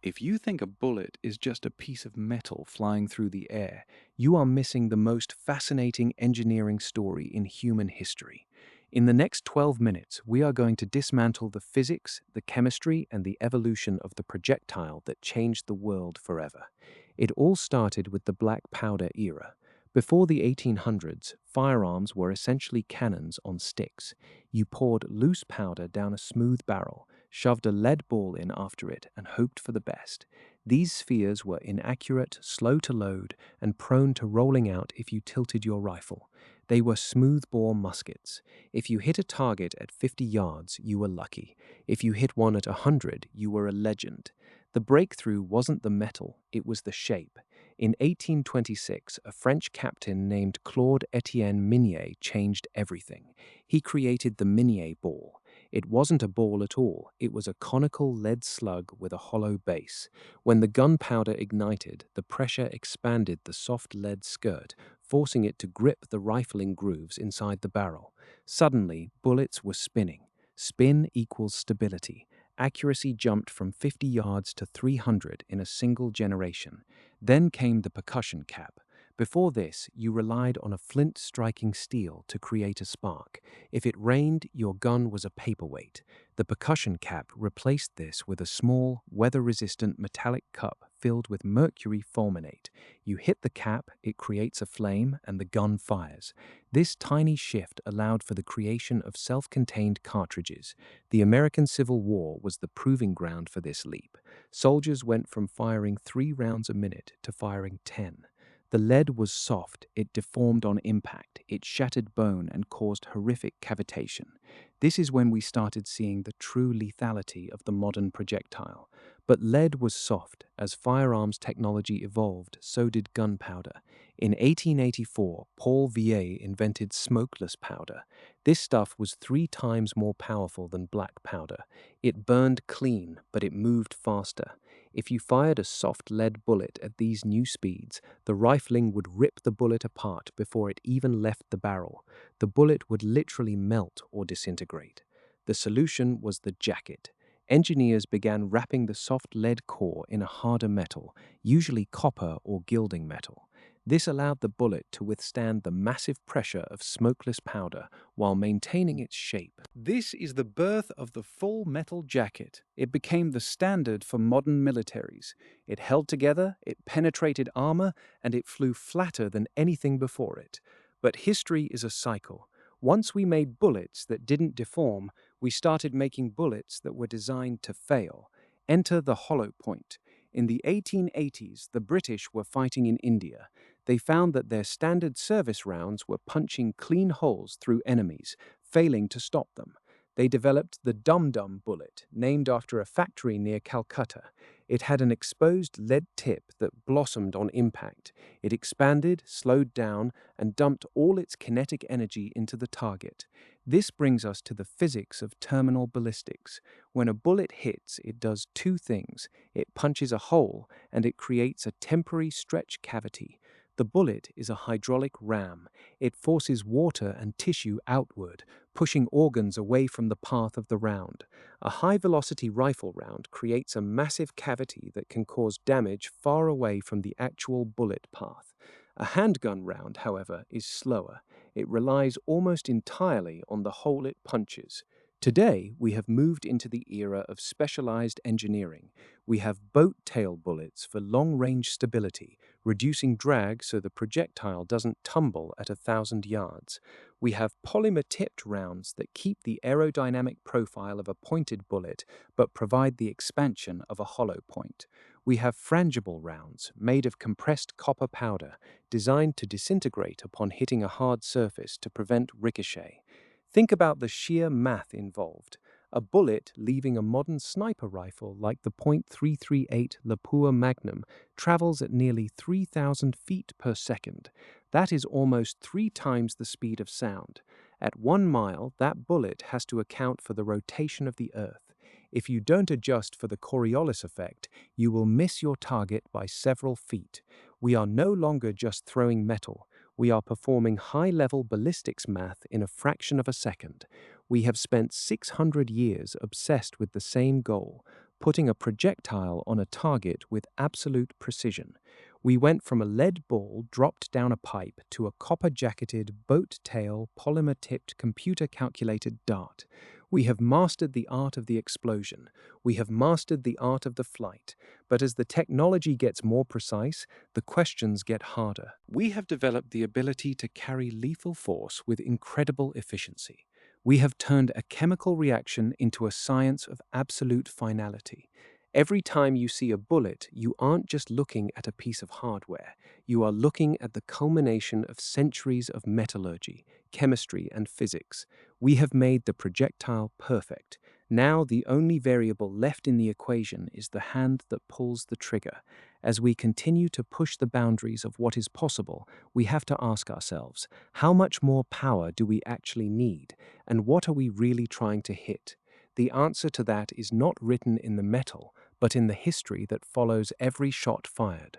If you think a bullet is just a piece of metal flying through the air, you are missing the most fascinating engineering story in human history. In the next 12 minutes, we are going to dismantle the physics, the chemistry, and the evolution of the projectile that changed the world forever. It all started with the black powder era. Before the 1800s, firearms were essentially cannons on sticks. You poured loose powder down a smooth barrel, shoved a lead ball in after it, and hoped for the best. These spheres were inaccurate, slow to load, and prone to rolling out if you tilted your rifle. They were smooth-bore muskets. If you hit a target at 50 yards, you were lucky. If you hit one at 100, you were a legend. The breakthrough wasn't the metal, it was the shape. In 1826, a French captain named Claude-Étienne Minier changed everything. He created the Minier ball. It wasn't a ball at all, it was a conical lead slug with a hollow base. When the gunpowder ignited, the pressure expanded the soft lead skirt, forcing it to grip the rifling grooves inside the barrel. Suddenly, bullets were spinning. Spin equals stability. Accuracy jumped from 50 yards to 300 in a single generation. Then came the percussion cap. Before this, you relied on a flint striking steel to create a spark. If it rained, your gun was a paperweight. The percussion cap replaced this with a small, weather-resistant metallic cup filled with mercury fulminate. You hit the cap, it creates a flame, and the gun fires. This tiny shift allowed for the creation of self-contained cartridges. The American Civil War was the proving ground for this leap. Soldiers went from firing 3 rounds a minute to firing 10. The lead was soft, it deformed on impact, it shattered bone and caused horrific cavitation. This is when we started seeing the true lethality of the modern projectile. But lead was soft. As firearms technology evolved, so did gunpowder. In 1884, Paul Vier invented smokeless powder. This stuff was 3 times more powerful than black powder. It burned clean, but it moved faster. If you fired a soft lead bullet at these new speeds, the rifling would rip the bullet apart before it even left the barrel. The bullet would literally melt or disintegrate. The solution was the jacket. Engineers began wrapping the soft lead core in a harder metal, usually copper or gilding metal. This allowed the bullet to withstand the massive pressure of smokeless powder while maintaining its shape. This is the birth of the full metal jacket. It became the standard for modern militaries. It held together, it penetrated armor, and it flew flatter than anything before it. But history is a cycle. Once we made bullets that didn't deform, we started making bullets that were designed to fail. Enter the hollow point. In the 1880s, the British were fighting in India. They found that their standard service rounds were punching clean holes through enemies, failing to stop them. They developed the dum-dum bullet, named after a factory near Calcutta. It had an exposed lead tip that blossomed on impact. It expanded, slowed down, and dumped all its kinetic energy into the target. This brings us to the physics of terminal ballistics. When a bullet hits, it does 2 things. It punches a hole, and it creates a temporary stretch cavity. The bullet is a hydraulic ram. It forces water and tissue outward, pushing organs away from the path of the round. A high-velocity rifle round creates a massive cavity that can cause damage far away from the actual bullet path. A handgun round, however, is slower. It relies almost entirely on the hole it punches. Today, we have moved into the era of specialized engineering. We have boat tail bullets for long-range stability, reducing drag so the projectile doesn't tumble at 1,000 yards. We have polymer-tipped rounds that keep the aerodynamic profile of a pointed bullet but provide the expansion of a hollow point. We have frangible rounds made of compressed copper powder designed to disintegrate upon hitting a hard surface to prevent ricochet. Think about the sheer math involved. A bullet leaving a modern sniper rifle like the .338 Lapua Magnum travels at nearly 3,000 feet per second. That is almost 3 times the speed of sound. At 1 mile, that bullet has to account for the rotation of the Earth. If you don't adjust for the Coriolis effect, you will miss your target by several feet. We are no longer just throwing metal. We are performing high-level ballistics math in a fraction of a second. We have spent 600 years obsessed with the same goal. putting a projectile on a target with absolute precision. We went from a lead ball dropped down a pipe to a copper-jacketed, boat-tail, polymer-tipped, computer-calculated dart. We have mastered the art of the explosion. We have mastered the art of the flight. But as the technology gets more precise, the questions get harder. We have developed the ability to carry lethal force with incredible efficiency. We have turned a chemical reaction into a science of absolute finality. Every time you see a bullet, you aren't just looking at a piece of hardware. You are looking at the culmination of centuries of metallurgy, chemistry, and physics. We have made the projectile perfect. Now the only variable left in the equation is the hand that pulls the trigger. As we continue to push the boundaries of what is possible, we have to ask ourselves, how much more power do we actually need, and what are we really trying to hit? The answer to that is not written in the metal, but in the history that follows every shot fired.